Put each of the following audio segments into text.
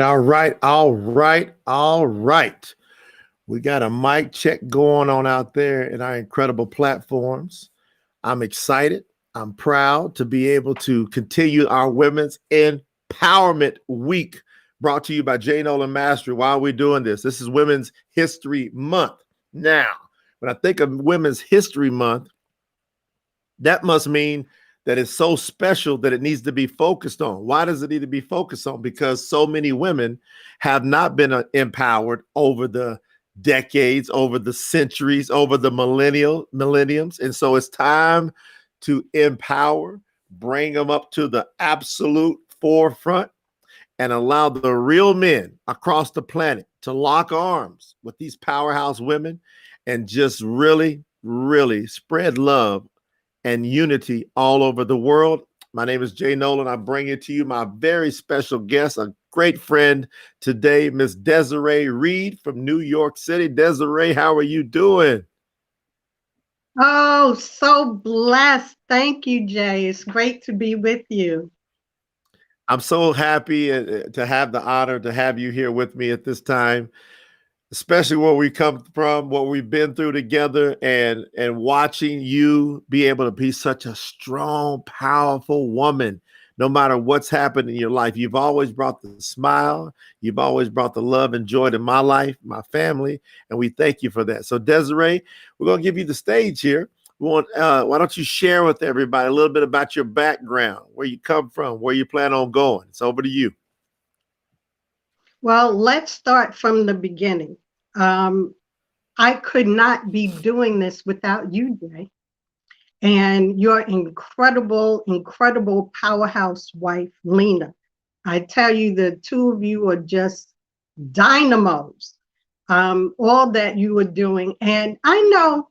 all right. We got a mic check going on out there in our incredible platforms. I'm excited. I'm proud to be able to continue our Women's Empowerment Week brought to you by Noland Mastery. Why are we doing this? This is Women's History Month. Now, when I think of Women's History Month, that must mean that it's so special that it needs to be focused on. Why does it need to be focused on? Because so many women have not been empowered over the decades, over the centuries, over the millenniums. And so it's time to empower, bring them up to the absolute forefront, and allow the real men across the planet to lock arms with these powerhouse women and just really, really spread love and unity all over the world. My name is Jay Noland. I bring it to you my very special guest, a great friend today, Miss Desiree Reid from New York City. Desiree, how are you doing? Oh, so blessed. Thank you, Jay. It's great to be with you. I'm so happy to have the honor to have you here with me at this time, especially where we come from, what we've been through together, and watching you be able to be such a strong, powerful woman. No matter what's happened in your life, you've always brought the smile. You've always brought the love and joy to my life, my family, and we thank you for that. So Desiree, we're going to give you the stage here. Why don't you share with everybody a little bit about your background, where you come from, where you plan on going? It's over to you. Well, let's start from the beginning. I could not be doing this without you, Jay, and your incredible, incredible powerhouse wife, Lena. I tell you, the two of you are just dynamos, all that you are doing. And I know,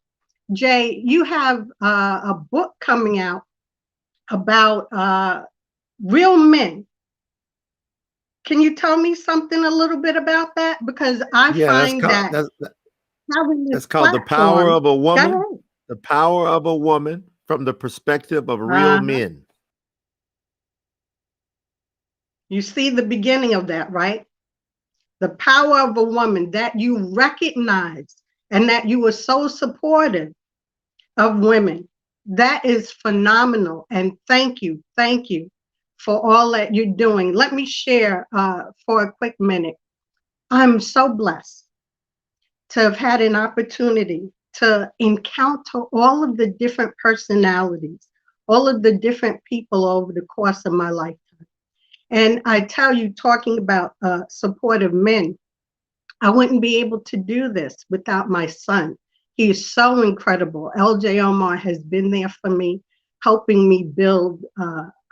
Jay, you have a book coming out about real men. Can you tell me something a little bit about that? Because I find that having this that's called The Power platform, of a go Woman. ahead. The Power of a Woman from the perspective of real men. You see the beginning of that, right? The power of a woman, that you recognize and that you are so supportive of women. That is phenomenal. And thank you for all that you're doing. Let me share for a quick minute. I'm so blessed to have had an opportunity to encounter all of the different personalities, all of the different people over the course of my lifetime. And I tell you, talking about supportive men, I wouldn't be able to do this without my son. He is so incredible. LJ Omar has been there for me, helping me build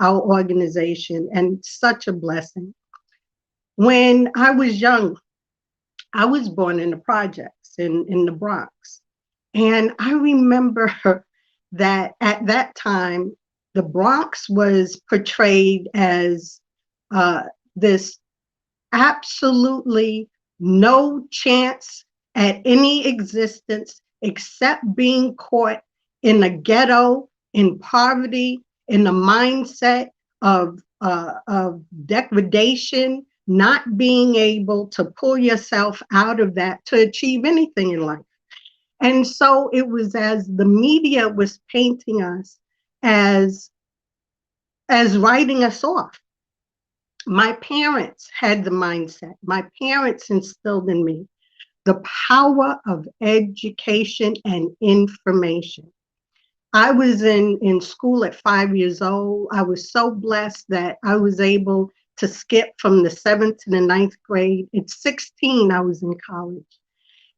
our organization, and such a blessing. When I was young, I was born in the projects in the Bronx. And I remember that at that time, the Bronx was portrayed as this absolutely no chance at any existence except being caught in a ghetto, in poverty, in the mindset of degradation, not being able to pull yourself out of that to achieve anything in life. And so it was as the media was painting us as writing us off. My parents had the mindset. My parents instilled in me the power of education and information. I was in school at 5 years old. I was so blessed that I was able to skip from the 7th to the 9th grade. At 16, I was in college.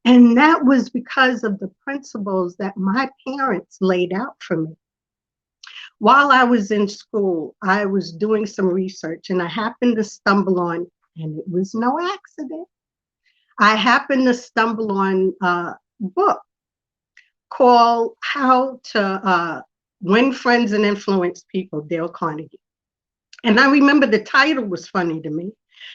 And that was because of the principles that my parents laid out for me. While I was in school, I was doing some research and I happened to stumble on, and it was no accident, I happened to stumble on a book called How to Win Friends and Influence People, Dale Carnegie. And I remember the title was funny to me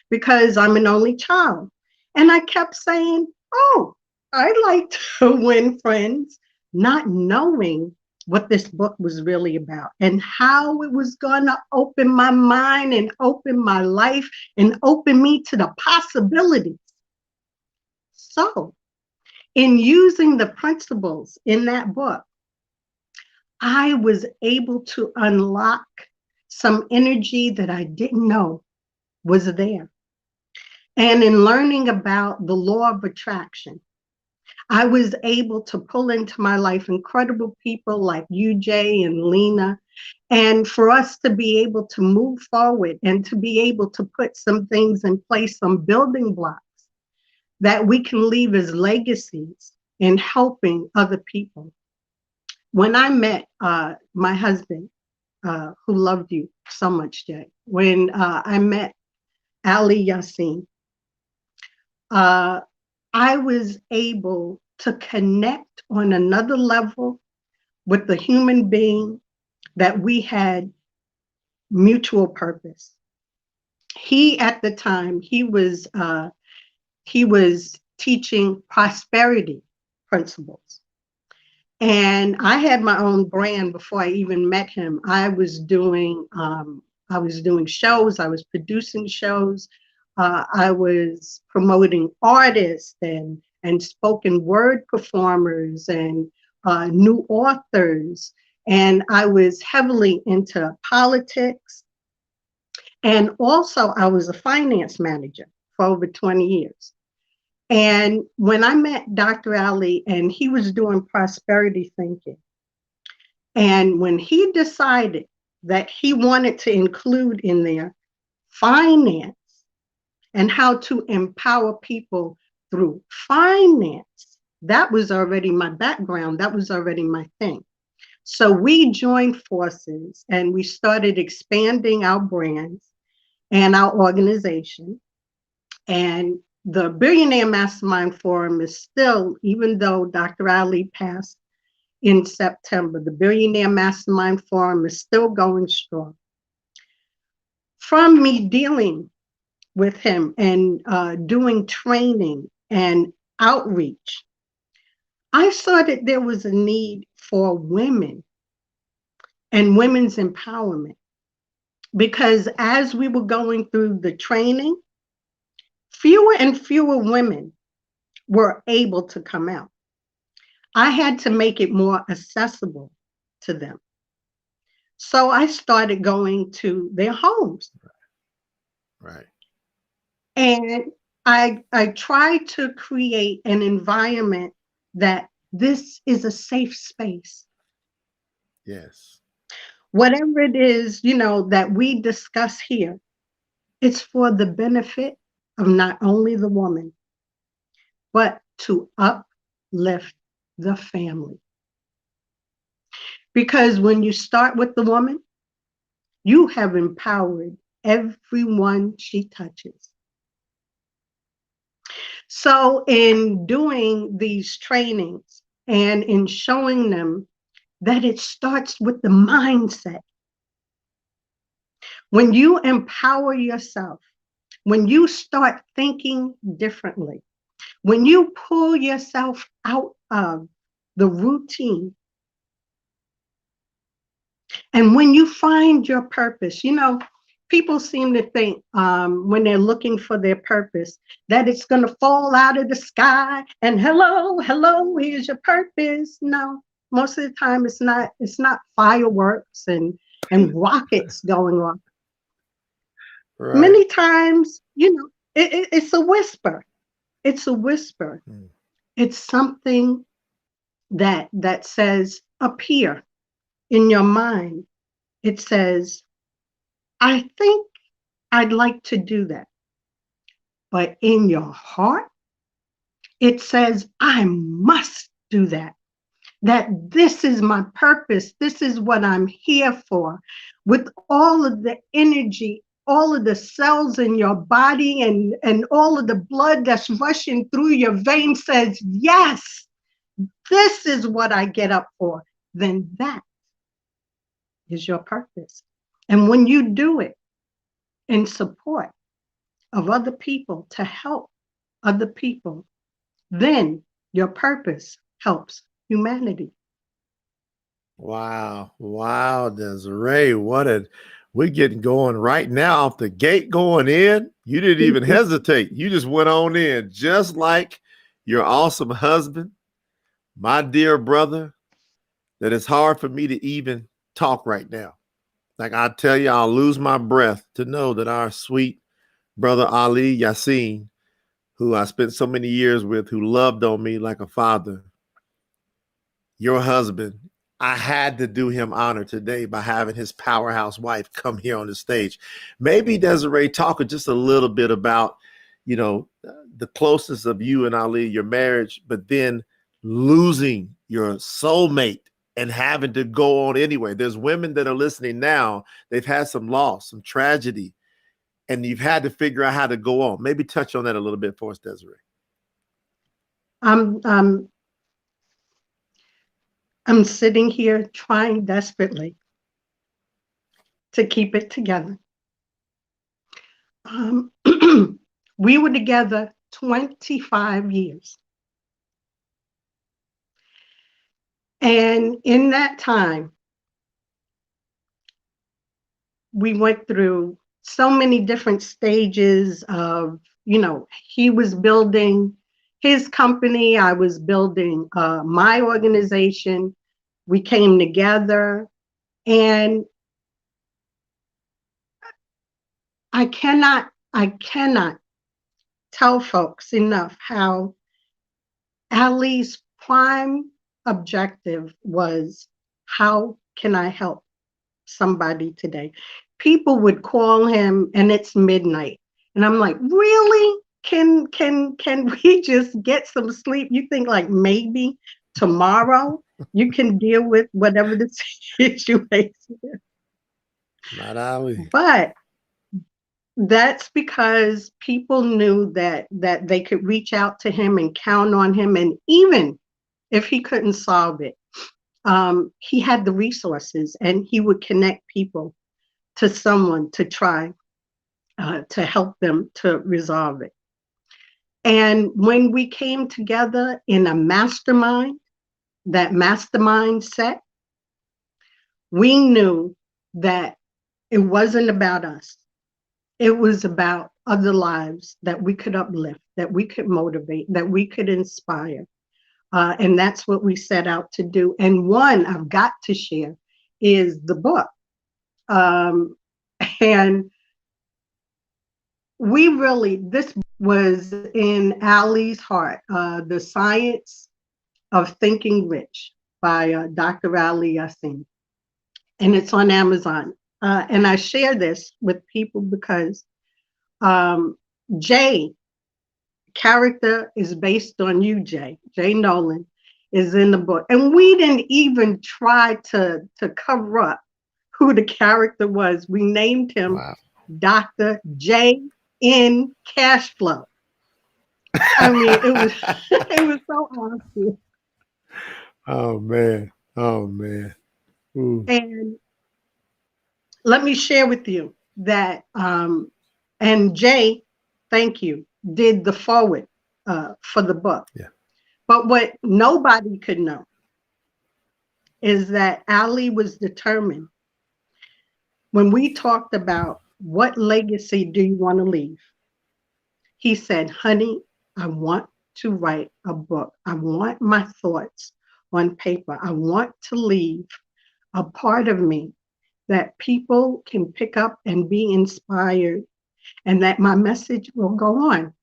because I'm an only child. And I kept saying, oh, I'd like to win friends, not knowing what this book was really about and how it was going to open my mind and open my life and open me to the possibilities. So, in using the principles in that book, I was able to unlock some energy that I didn't know was there. And in learning about the law of attraction, I was able to pull into my life incredible people like you, Jay, and Lena, and for us to be able to move forward and to be able to put some things in place, some building blocks that we can leave as legacies in helping other people. When I met my husband, who loved you so much, Jay, when I met Ali Yassin, uh, I was able to connect on another level with the human being that we had mutual purpose. He at the time he was teaching prosperity principles, and I had my own brand before I even met him. I was doing shows, I was producing shows, I was promoting artists and spoken word performers and new authors, and I was heavily into politics. And also, I was a finance manager for over 20 years. And when I met Dr. Ali, and he was doing prosperity thinking, and when he decided that he wanted to include in there finance and how to empower people through finance, that was already my background, that was already my thing. So we joined forces and we started expanding our brands and our organization. And the Billionaire Mastermind Forum is still, even though Dr. Ali passed in September, the Billionaire Mastermind Forum is still going strong. From me dealing with him and doing training and outreach, I saw that there was a need for women and women's empowerment, because as we were going through the training, fewer and fewer women were able to come out. I had to make it more accessible to them. So I started going to their homes. Right. And I tried to create an environment that this is a safe space. Yes. Whatever it is, you know, that we discuss here, it's for the benefit of not only the woman, but to uplift the family. Because when you start with the woman, you have empowered everyone she touches. So, in doing these trainings and in showing them that it starts with the mindset, when you empower yourself, when you start thinking differently, when you pull yourself out of the routine, and when you find your purpose, you know, people seem to think when they're looking for their purpose that it's going to fall out of the sky and hello, hello, here's your purpose. No, most of the time it's not. It's not fireworks and rockets going off. Right. Many times, you know, it's a whisper. It's a whisper. Mm. It's something that says up here in your mind. It says, I think I'd like to do that. But in your heart, it says, I must do that. That this is my purpose. This is what I'm here for. With all of the energy, all of the cells in your body and all of the blood that's rushing through your veins says, yes, this is what I get up for. Then that is your purpose. And when you do it in support of other people to help other people, then your purpose helps humanity. Wow. Wow, Desiree. We're getting going right now off the gate going in. You didn't even hesitate. You just went on in, just like your awesome husband, my dear brother, that it's hard for me to even talk right now. Like I tell you, I'll lose my breath to know that our sweet brother Ali Yassin, who I spent so many years with, who loved on me like a father, your husband, I had to do him honor today by having his powerhouse wife come here on the stage. Maybe Desiree talk just a little bit about, the closeness of you and Ali, your marriage, but then losing your soulmate and having to go on anyway. There's women that are listening now. They've had some loss, some tragedy, and you've had to figure out how to go on. Maybe touch on that a little bit for us, Desiree. I'm um I'm sitting here trying desperately to keep it together. Um, we were together 25 years. And in that time, we went through so many different stages of, he was building his company, I was building my organization. We came together, and I cannot tell folks enough how Ali's prime objective was, how can I help somebody today? People would call him and it's midnight. And I'm like, really? Can we just get some sleep? You think like maybe tomorrow you can deal with whatever the situation is. Not Ali. But that's because people knew that they could reach out to him and count on him. And even if he couldn't solve it, he had the resources and he would connect people to someone to try to help them to resolve it. And when we came together in a mastermind, that mastermind set, we knew that it wasn't about us. It was about other lives that we could uplift, that we could motivate, that we could inspire. And that's what we set out to do. And one I've got to share is the book. And this was in Ali's heart, The Science of Thinking Rich by Dr. Ali Yassin. And it's on Amazon. And I share this with people because Jay, character is based on you, Jay. Jay Noland is in the book. And we didn't even try to cover up who the character was. We named him Wow. Dr. J in Cash Flow. I mean, it was so awesome. Oh man. Oh man. Ooh. And let me share with you that and Jay, thank you, did the forward for the book. Yeah. But what nobody could know is that Ali was determined when we talked about what legacy do you want to leave. He said, honey, I want to write a book. I want my thoughts on paper. I want to leave a part of me that people can pick up and be inspired, and that my message will go on.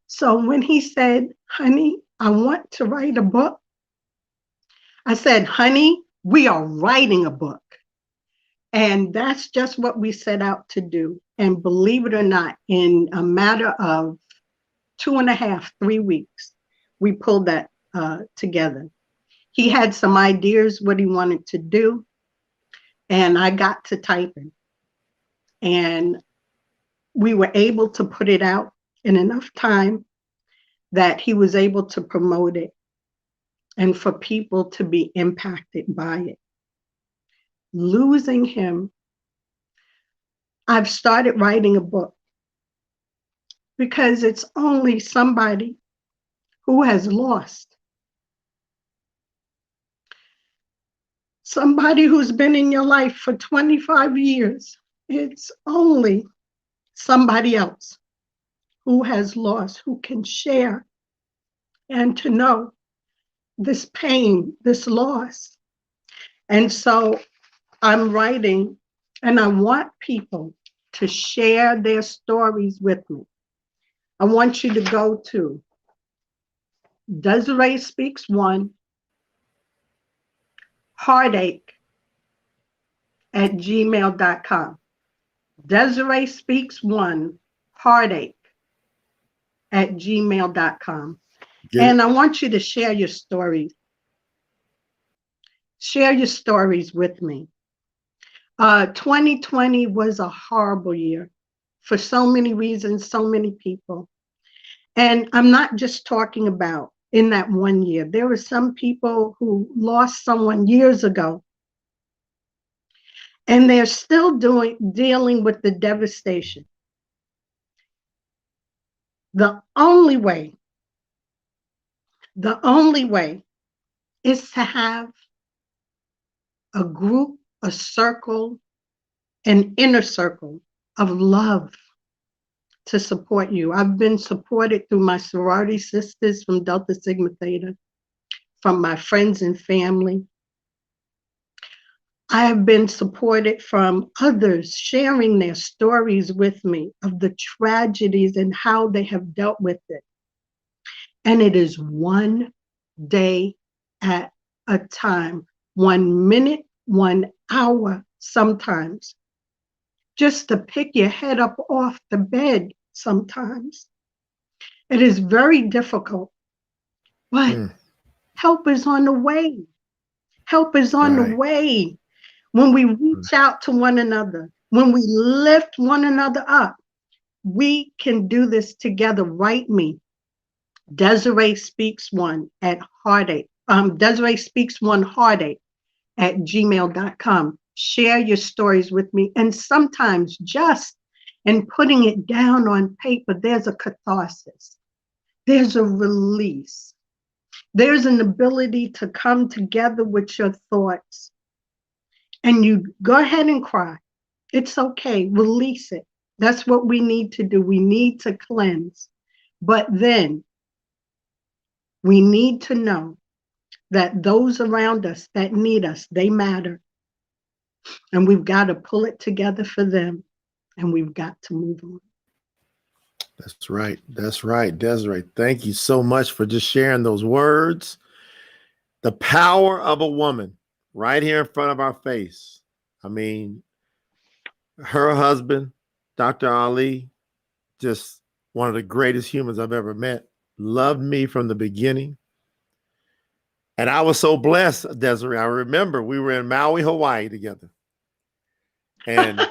So when he said, honey, I want to write a book, I said, honey, we are writing a book. And that's just what we set out to do. And believe it or not, in a matter of 2.5, 3 weeks, we pulled that together. He had some ideas what he wanted to do, and I got to typing. And we were able to put it out in enough time that he was able to promote it and for people to be impacted by it. Losing him, I've started writing a book because it's only somebody who has lost somebody who's been in your life for 25 years. It's only somebody else who has lost, who can share and to know this pain, this loss. And so I'm writing, and I want people to share their stories with me. I want you to go to Desiree Speaks One, heartache at gmail.com. Desiree Speaks One, heartache at gmail.com. And I want you to share your stories. Share your stories with me. 2020 was a horrible year for so many reasons, so many people. And I'm not just talking about in that one year. There were some people who lost someone years ago, and they're still dealing with the devastation. The only way is to have a group, a circle, an inner circle of love to support you. I've been supported through my sorority sisters from Delta Sigma Theta, from my friends and family. I have been supported from others sharing their stories with me of the tragedies and how they have dealt with it. And it is one day at a time, 1 minute, 1 hour sometimes, just to pick your head up off the bed sometimes. It is very difficult, but help is on the way. Help is on the way. When we reach out to one another, when we lift one another up, we can do this together. Write me, Desiree Speaks One at heartache. Desiree Speaks One heartache at gmail.com. Share your stories with me. And sometimes just in putting it down on paper, there's a catharsis. There's a release. There's an ability to come together with your thoughts. And you go ahead and cry. It's okay. Release it. That's what we need to do. We need to cleanse. But then we need to know that those around us that need us, they matter. And we've got to pull it together for them. And we've got to move on. That's right. That's right, Desiree. Thank you so much for just sharing those words. The power of a woman right here in front of our face. I mean, her husband, Dr. Ali, just one of the greatest humans I've ever met, loved me from the beginning. And I was so blessed, Desiree. I remember we were in Maui, Hawaii together. And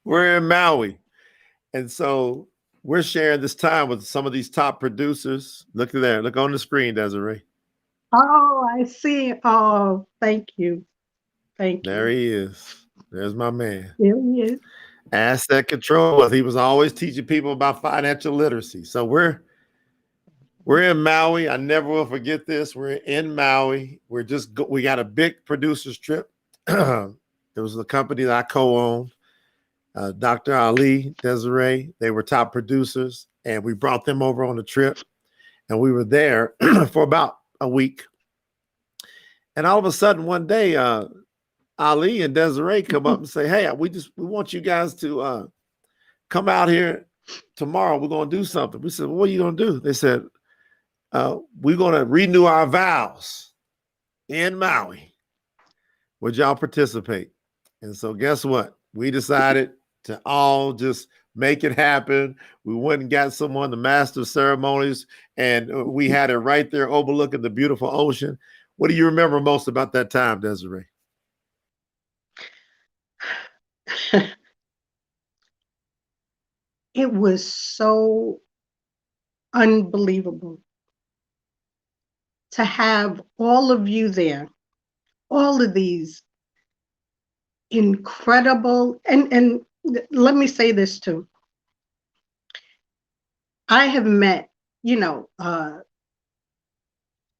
we're in Maui. And so we're sharing this time with some of these top producers. Look at there. Look on the screen, Desiree. Oh, I see. Oh, thank you. Thank you. There he is. There's my man. There he is. Asset control. He was always teaching people about financial literacy. So we're in Maui. I never will forget this. We're in Maui. We got a big producers trip. It was the company that I co-owned. Dr. Ali, Desiree, they were top producers, and we brought them over on the trip, and we were there for about a week. And all of a sudden, one day, Ali and Desiree come up and say, "Hey, we want you guys to come out here tomorrow. We're going to do something." We said, "Well, what are you going to do?" They said, "We're going to renew our vows in Maui. Would y'all participate?" And so guess what? We decided to all just make it happen. We went and got someone to master ceremonies, and we had it right there overlooking the beautiful ocean. What do you remember most about that time, Desiree? It was so unbelievable to have all of you there, all of these incredible, and let me say this too. I have met,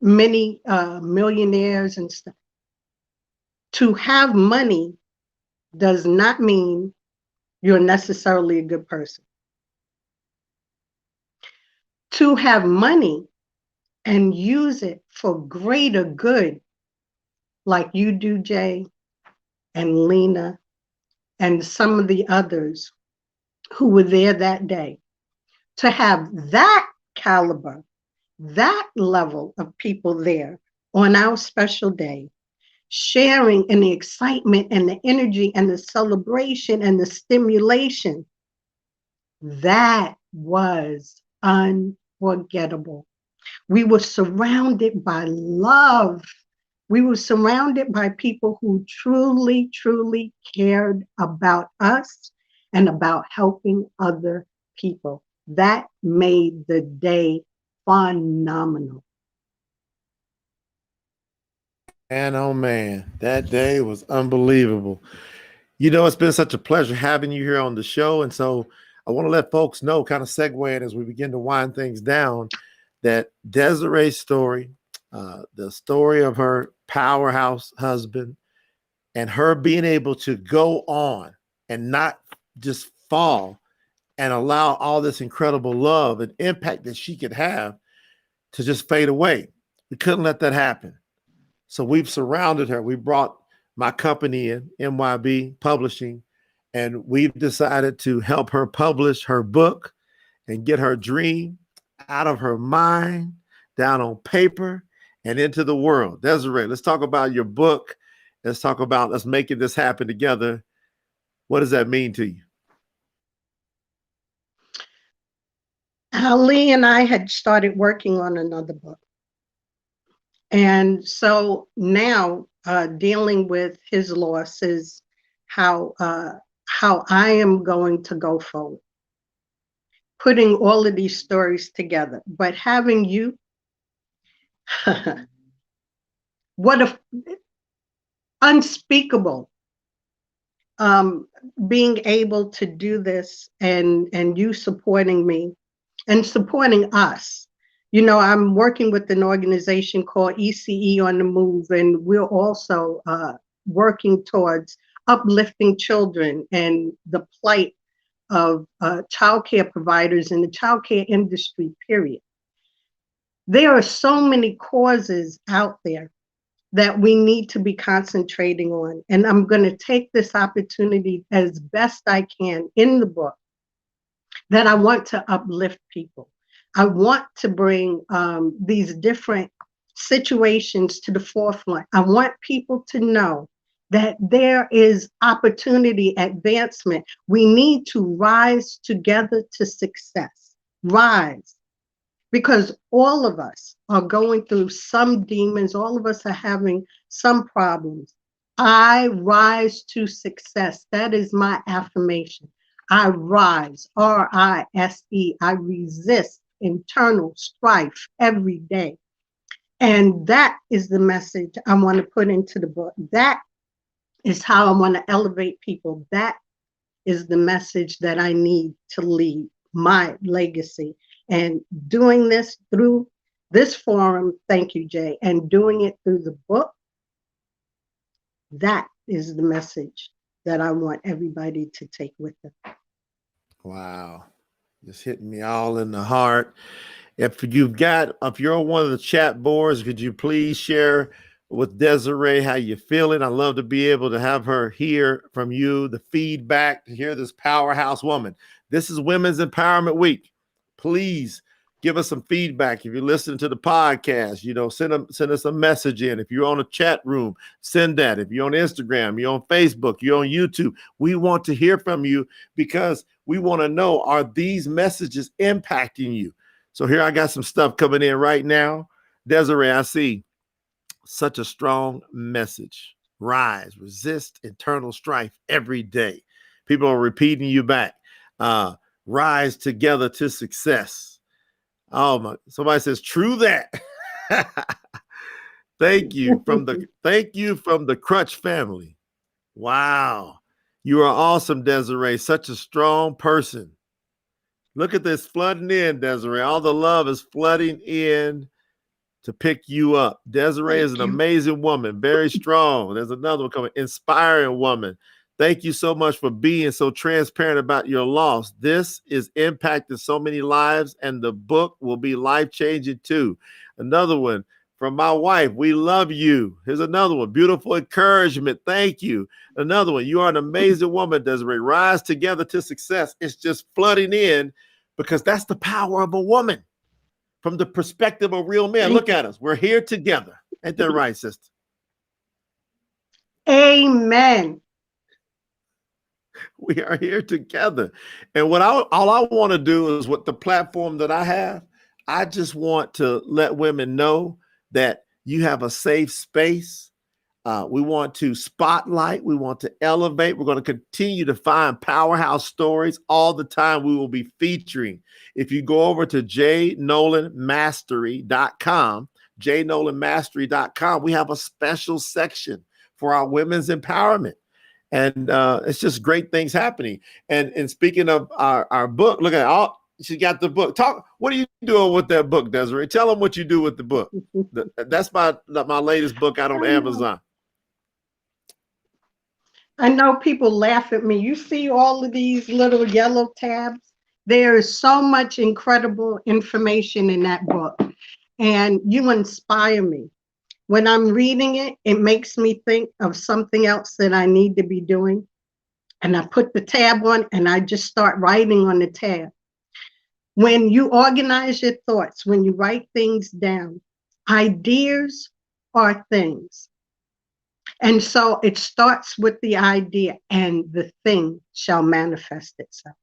many millionaires and stuff. To have money does not mean you're necessarily a good person. To have money and use it for greater good, like you do, Jay and Lena, and some of the others who were there that day, to have that caliber, that level of people there on our special day, sharing in the excitement and the energy and the celebration and the stimulation, that was unforgettable. We were surrounded by love. We were surrounded by people who truly, truly cared about us and about helping other people. That made the day phenomenal. And oh man, that day was unbelievable. It's been such a pleasure having you here on the show. And so I want to let folks know, kind of segue in as we begin to wind things down, that Desiree's story, the story of her powerhouse husband, and her being able to go on and not just fall and allow all this incredible love and impact that she could have to just fade away. We couldn't let that happen. So we've surrounded her. We brought my company in, MYB Publishing, and we've decided to help her publish her book and get her dream out of her mind, down on paper, and into the world. Desiree, let's talk about your book. Let's talk about us making this happen together. What does that mean to you? Ali and I had started working on another book. And so now dealing with his loss is how I am going to go forward, putting all of these stories together. But having you, what a unspeakable, being able to do this and you supporting me and supporting us. I'm working with an organization called ECE on the Move, and we're also working towards uplifting children and the plight of childcare providers in the childcare industry, period. There are so many causes out there that we need to be concentrating on. And I'm going to take this opportunity as best I can in the book that I want to uplift people. I want to bring these different situations to the forefront. I want people to know that there is opportunity, advancement. We need to rise together to success. Rise. Because all of us are going through some demons. All of us are having some problems. I rise to success. That is my affirmation. I rise, R-I-S-E. I resist internal strife every day. And that is the message I want to put into the book. That is how I want to elevate people. That is the message that I need to leave my legacy. And doing this through this forum, thank you, Jay, and doing it through the book, that is the message that I want everybody to take with them. Wow. Just hitting me all in the heart. If you're on one of the chat boards, could you please share with Desiree how you feeling? I'd love to be able to have her hear from you, the feedback, to hear this powerhouse woman. This is Women's Empowerment Week. Please give us some feedback. If you're listening to the podcast, send us a message in. If you're on a chat room, send that. If you're on Instagram, you're on Facebook, you're on YouTube, we want to hear from you because we want to know, are these messages impacting you? So here I got some stuff coming in right now. Desiree, I see such a strong message. Rise, resist internal strife every day. People are repeating you back. Rise together to success. Oh my! Somebody says, "True that." Thank you from the Crutch family. Wow, you are awesome, Desiree. Such a strong person. Look at this flooding in, Desiree. All the love is flooding in to pick you up. Desiree is an amazing woman, very strong. There's another one coming, inspiring woman. Thank you so much for being so transparent about your loss. This is impacting so many lives, and the book will be life-changing too. Another one from my wife, we love you. Here's another one, beautiful encouragement. Thank you. Another one, you are an amazing woman, Desiree. Rise together to success. It's just flooding in because that's the power of a woman. From the perspective of real men, look at us. We're here together. Ain't that right, sister? Amen. We are here together. And what all I want to do is, with the platform that I have, I just want to let women know that you have a safe space. We want to spotlight. We want to elevate. We're going to continue to find powerhouse stories all the time. We will be featuring. If you go over to jnolandmastery.com, jnolandmastery.com, we have a special section for our women's empowerment. And it's just great things happening. And speaking of our book, look at all. She got the book. Talk. What are you doing with that book, Desiree? Tell them what you do with the book. That's my latest book out on Amazon. I know people laugh at me. You see all of these little yellow tabs? There is so much incredible information in that book, and you inspire me. When I'm reading it, it makes me think of something else that I need to be doing. And I put the tab on and I just start writing on the tab. When you organize your thoughts, when you write things down, ideas are things. And so it starts with the idea, and the thing shall manifest itself.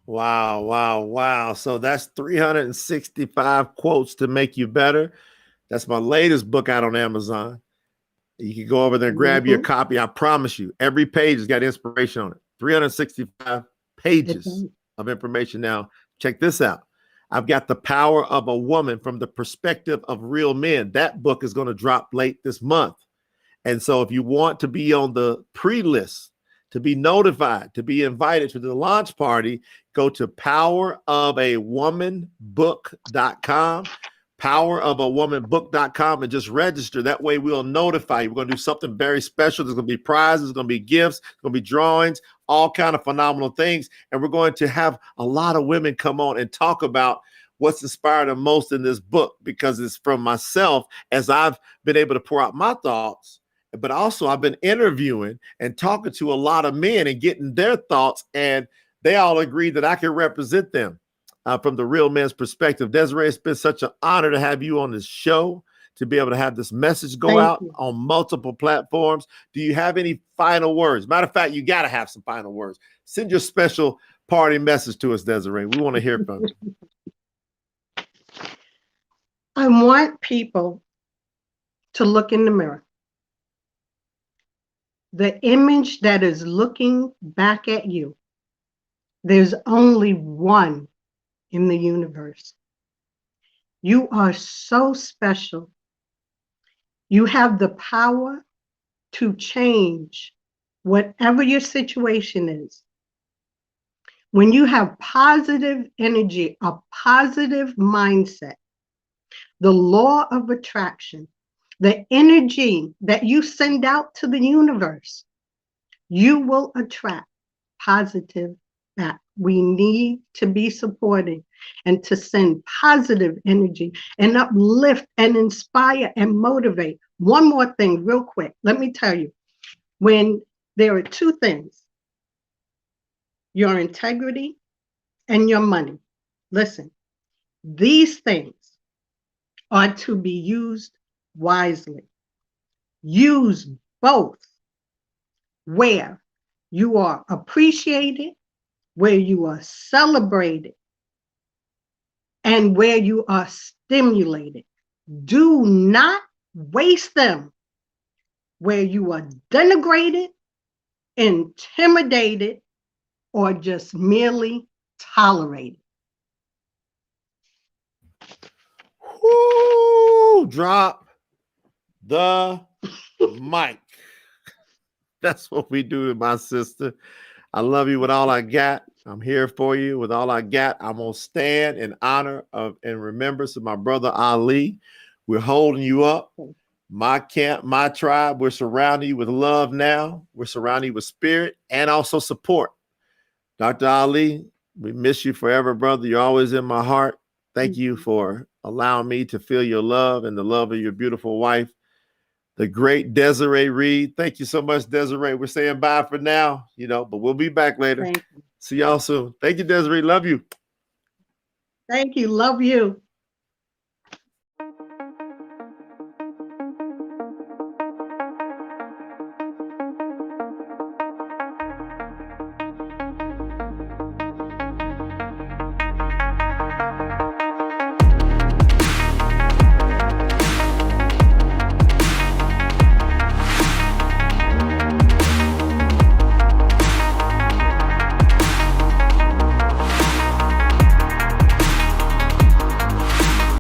Wow, wow, wow. So that's 365 quotes to make you better. That's my latest book out on Amazon. You can go over there and grab your copy. I promise you, every page has got inspiration on it. 365 pages of information. Now, check this out. I've got The Power of a Woman from the Perspective of Real Men. That book is going to drop late this month. And so if you want to be on the pre-list, to be notified, to be invited to the launch party, go to powerofawomanbook.com, powerofawomanbook.com, and just register. That way we'll notify you. We're going to do something very special. There's going to be prizes, there's going to be gifts, there's going to be drawings, all kind of phenomenal things. And we're going to have a lot of women come on and talk about what's inspired them most in this book, because it's from myself as I've been able to pour out my thoughts. But also I've been interviewing and talking to a lot of men and getting their thoughts, and they all agree that I can represent them from the real men's perspective. Desiree, it's been such an honor to have you on this show, to be able to have this message go out on multiple platforms. Do you have any final words? Matter of fact, you got to have some final words. Send your special party message to us, Desiree. We want to hear from you. I want people to look in the mirror. The image that is looking back at you, there's only one in the universe. You are so special. You have the power to change whatever your situation is. When you have positive energy, a positive mindset, the law of attraction, the energy that you send out to the universe, you will attract positive back. We need to be supporting and to send positive energy and uplift and inspire and motivate. One more thing real quick. Let me tell you, when there are two things, your integrity and your money. Listen, these things are to be used wisely. Use both where you are appreciated, where you are celebrated, and where you are stimulated. Do not waste them where you are denigrated, intimidated, or just merely tolerated. Woo, drop the mic. That's what we do with my sister. I love you with all I got. I'm here for you with all I got. I'm going to stand in honor of and remembrance of my brother Ali. We're holding you up. My camp, my tribe, we're surrounding you with love now. We're surrounding you with spirit and also support. Dr. Ali, we miss you forever, brother. You're always in my heart. Thank you for allowing me to feel your love and the love of your beautiful wife, the great Desiree Reid. Thank you so much, Desiree. We're saying bye for now, but we'll be back later. See y'all soon. Thank you, Desiree. Love you. Thank you. Love you.